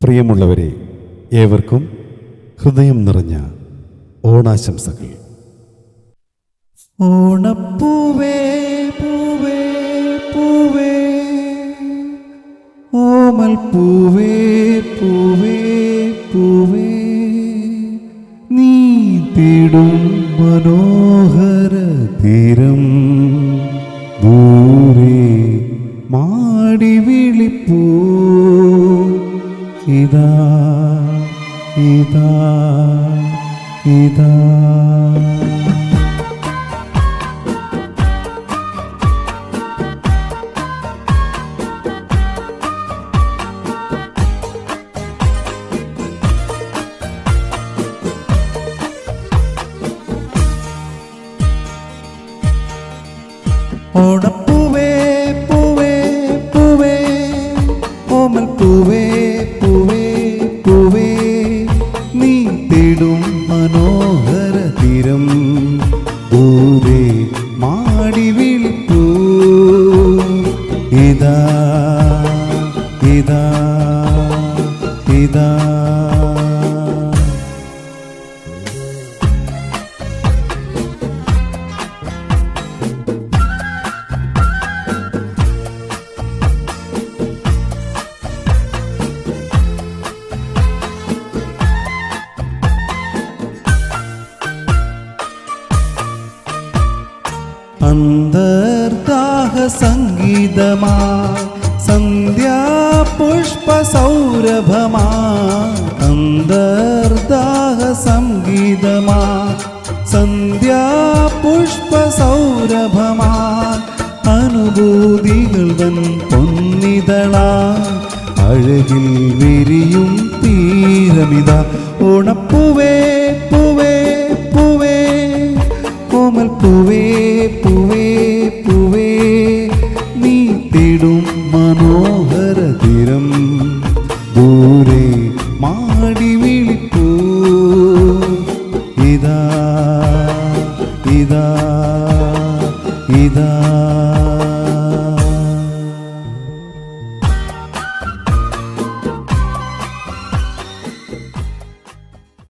പ്രിയമുള്ളവരെ, ഏവർക്കും ഹൃദയം നിറഞ്ഞ ഓണാശംസകൾ. ഓണപ്പൂവേ പൂവേ പൂവേ, ഓമൽ പൂവേ പൂവേ പൂവേ, നീ തേടും മനോഹര തീരം ദൂരെ മാടി വിളിപ്പൂ. ഇതാ ഇതാ ഇതാ. ഓണപ്പൂവേ പൂവേ പൂവേ, ഓമൽ പൂവേ പൂവേ പൂവേ, നീ തേടും മനോഹര തീരം ദൂരെ മാടി വിളിപ്പൂ. ഇതാ ഇതാ ഇതാ. അന്തർദാഹ സംഗീതമാ സന്ധ്യാ പുഷ്പ സൗരഭമാ, അന്തർദാഹ സംഗീതമാ സന്ധ്യാ പുഷ്പ സൗരഭമാ, അനുഭൂതികൾ തൻ പൊന്നിതളാ അഴകിൽ വിരിയും തീരമിതാ. ഓണപ്പൂവേ പൂവേ പൂവേ, ഓമൽ പൂവേ പൂവേ പൂവേ, നീ തേടും മനോഹര തീരം ദൂരെ മാടി വിളിപ്പൂ. ഇതാ ഇതാ ഇതാ.